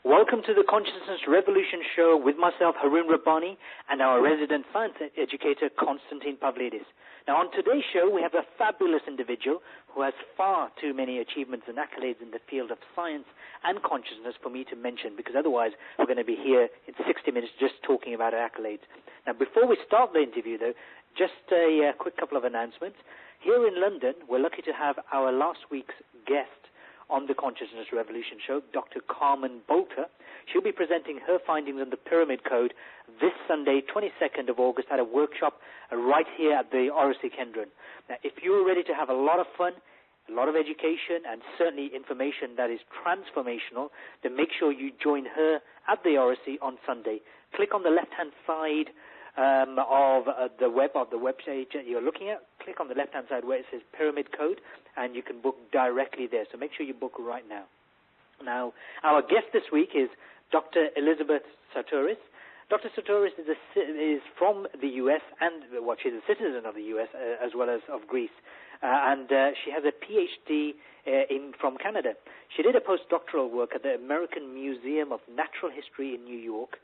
Welcome to the Consciousness Revolution show with myself, Harun Rabbani, and our resident science educator, Konstantin Pavlidis. Now, on today's show, we have a fabulous individual who has far too many achievements and accolades in the field of science and consciousness for me to mention, because otherwise we're going to be here in 60 minutes just talking about her accolades. Now, before we start the interview, though, just a quick couple of announcements. Here in London, we're lucky to have our last week's guest on the Consciousness Revolution show, Dr. Carmen Bolter. She'll be presenting her findings on the Pyramid Code this Sunday, 22nd of August, at a workshop right here at the Orassy, Kendron. Now, if you're ready to have a lot of fun, a lot of education, and certainly information that is transformational, then make sure you join her at the Orassy on Sunday. Click on the left-hand side of the webpage that you're looking at. Click on the left-hand side where it says Pyramid Code, and you can book directly there. So make sure you book right now. Now, our guest this week is Dr. Elisabet Sahtouris. Dr. Sahtouris is from the U.S., and she's a citizen of the U.S. As well as of Greece. And she has a Ph.D. From Canada. She did a postdoctoral work at the American Museum of Natural History in New York,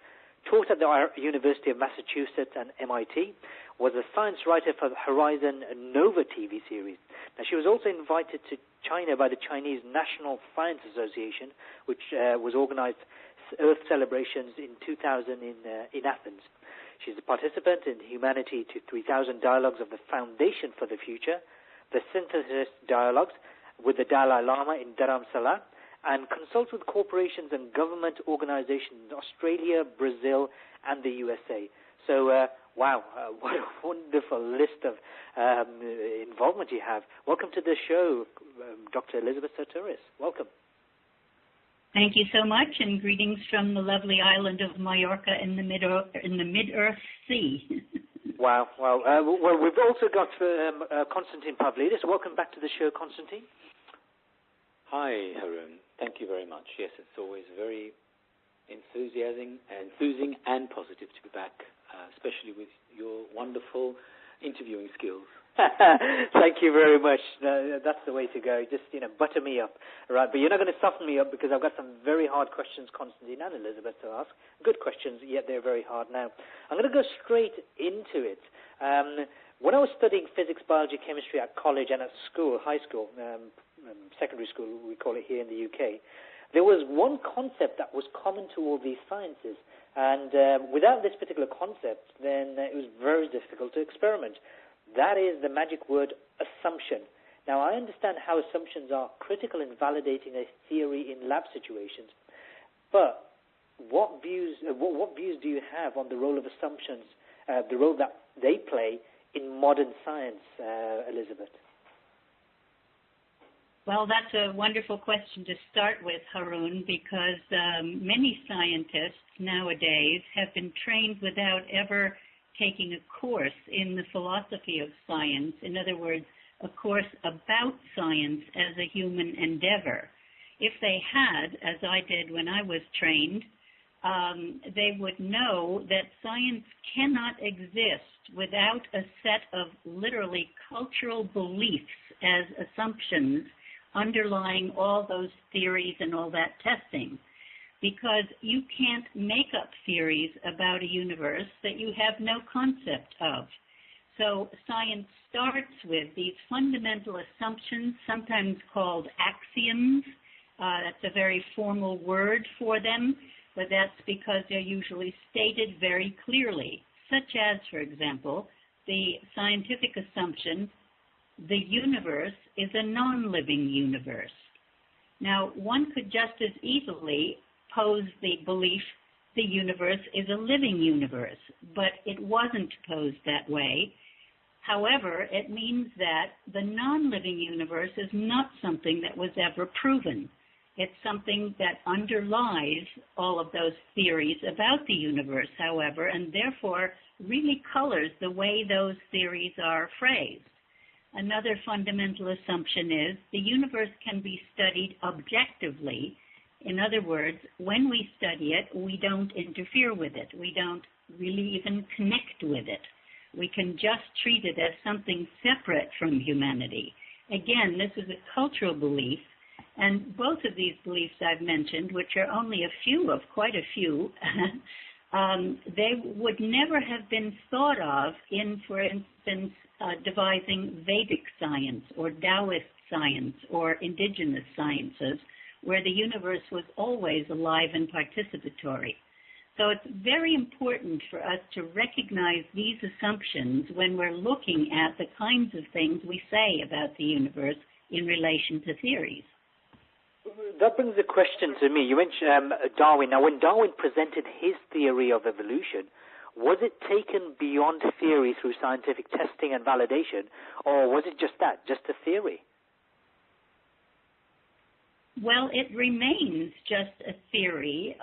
taught at the University of Massachusetts and MIT, was a science writer for the Horizon Nova TV series. Now, she was also invited to China by the Chinese National Science Association, which was organized Earth celebrations in 2000 in Athens. She's a participant in Humanity to 3000 Dialogues of the Foundation for the Future, the Synthesis Dialogues with the Dalai Lama in Dharamsala, and consults with corporations and government organizations in Australia, Brazil, and the USA. So, wow, what a wonderful list of involvement you have. Welcome to the show, Dr. Elisabet Sahtouris. Welcome. Thank you so much, and greetings from the lovely island of Mallorca in the mid-Earth Sea. Wow. Well, we've also got Konstantin Pavlidis. Welcome back to the show, Konstantin. Hi, Harun. Thank you very much. Yes, it's always very enthusing and positive to be back, especially with your wonderful interviewing skills. Thank you very much. That's the way to go. Just, butter me up. Right, but you're not going to soften me up, because I've got some very hard questions, Konstantin and Elisabet, to ask. Good questions, yet they're very hard now. I'm going to go straight into it. When I was studying physics, biology, chemistry at college and at school, high school, secondary school, we call it here in the UK, there was one concept that was common to all these sciences. And without this particular concept, then it was very difficult to experiment. That is the magic word assumption. Now, I understand how assumptions are critical in validating a theory in lab situations, but what views do you have on the role of assumptions, the role that they play in modern science, Elisabet? Well, that's a wonderful question to start with, Harun, because many scientists nowadays have been trained without ever taking a course in the philosophy of science. In other words, a course about science as a human endeavor. If they had, as I did when I was trained, they would know that science cannot exist without a set of literally cultural beliefs as assumptions underlying all those theories and all that testing, because you can't make up theories about a universe that you have no concept of. So science starts with these fundamental assumptions, sometimes called axioms. That's a very formal word for them, but that's because they're usually stated very clearly, such as, for example, the scientific assumption the universe is a non-living universe. Now, one could just as easily pose the belief the universe is a living universe, but it wasn't posed that way. However, it means that the non-living universe is not something that was ever proven. It's something that underlies all of those theories about the universe, however, and therefore really colors the way those theories are phrased. Another fundamental assumption is the universe can be studied objectively. In other words, when we study it, we don't interfere with it. We don't really even connect with it. We can just treat it as something separate from humanity. Again, this is a cultural belief, And both of these beliefs I've mentioned, which are only a few of quite a few, they would never have been thought of in, for instance, devising Vedic science or Taoist science or indigenous sciences, where the universe was always alive and participatory. So it's very important for us to recognize these assumptions when we're looking at the kinds of things we say about the universe in relation to theories. That brings a question to me. You mentioned Darwin. Now, when Darwin presented his theory of evolution, was it taken beyond theory through scientific testing and validation, or was it just that, just a theory? Well, it remains just a theory.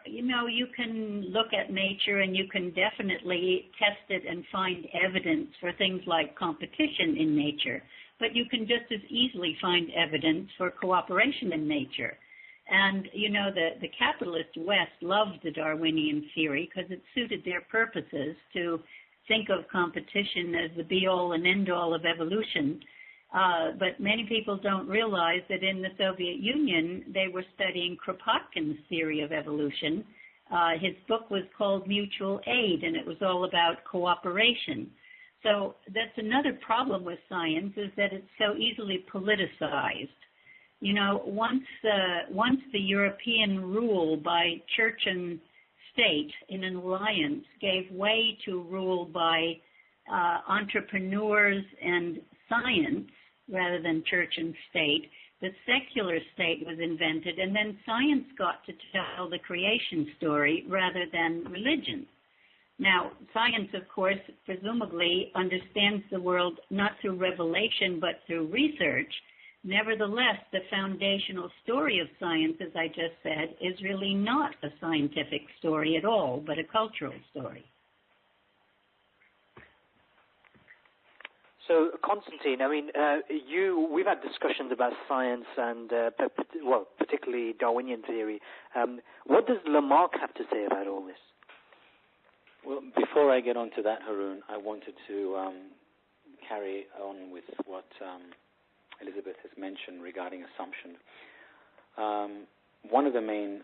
You can look at nature and you can definitely test it and find evidence for things like competition in nature, but you can just as easily find evidence for cooperation in nature. And, the capitalist West loved the Darwinian theory because it suited their purposes to think of competition as the be-all and end-all of evolution. But many people don't realize that in the Soviet Union, they were studying Kropotkin's theory of evolution. His book was called Mutual Aid, and it was all about cooperation. So that's another problem with science, is that it's so easily politicized. Once the European rule by church and state in an alliance gave way to rule by entrepreneurs and science, rather than church and state, the secular state was invented, and then science got to tell the creation story rather than religion. Now, science, of course, presumably understands the world not through revelation but through research. Nevertheless, the foundational story of science, as I just said, is really not a scientific story at all, but a cultural story. So, Konstantin, we've had discussions about science and, particularly Darwinian theory. What does Lamarck have to say about all this? Well, before I get on to that, Harun, I wanted to carry on with what Elisabet has mentioned regarding assumption. One of the main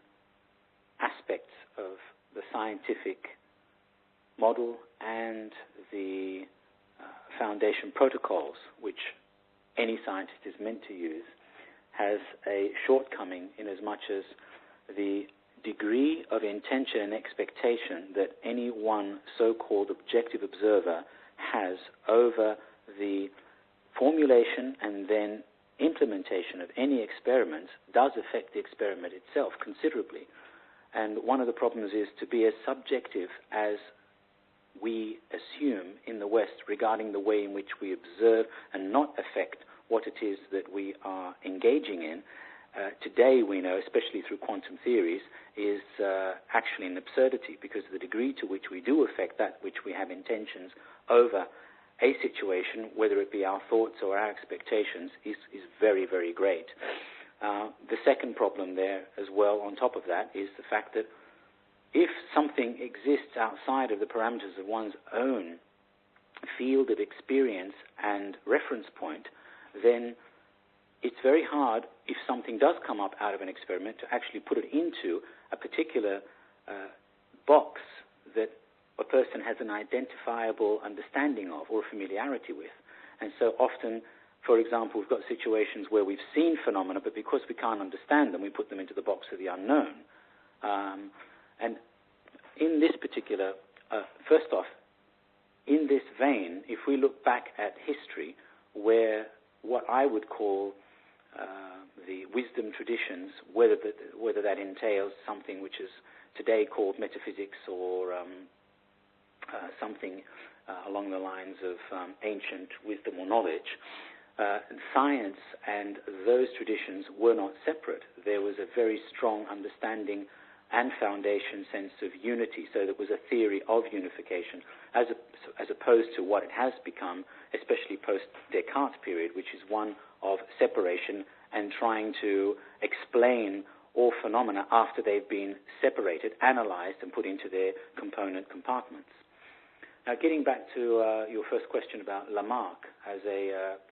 aspects of the scientific model and the foundation protocols, which any scientist is meant to use, has a shortcoming in as much as the degree of intention and expectation that any one so-called objective observer has over the formulation and then implementation of any experiments does affect the experiment itself considerably. And one of the problems is to be as subjective as we assume in the West regarding the way in which we observe and not affect what it is that we are engaging in. Today we know, especially through quantum theories, is actually an absurdity, because the degree to which we do affect that which we have intentions over a situation, whether it be our thoughts or our expectations, is very, very great. The second problem there as well on top of that is the fact that if something exists outside of the parameters of one's own field of experience and reference point, then it's very hard, if something does come up out of an experiment, to actually put it into a particular box that a person has an identifiable understanding of or familiarity with. And so often, for example, we've got situations where we've seen phenomena, but because we can't understand them, we put them into the box of the unknown. And in this particular, first off, in this vein, if we look back at history, where what I would call the wisdom traditions, whether that entails something which is today called metaphysics or something along the lines of ancient wisdom or knowledge, science and those traditions were not separate. There was a very strong understanding and foundation sense of unity, so there was a theory of unification, as opposed to what it has become, especially post-Descartes period, which is one of separation and trying to explain all phenomena after they've been separated, analyzed, and put into their component compartments. Now, getting back to your first question about Lamarck as a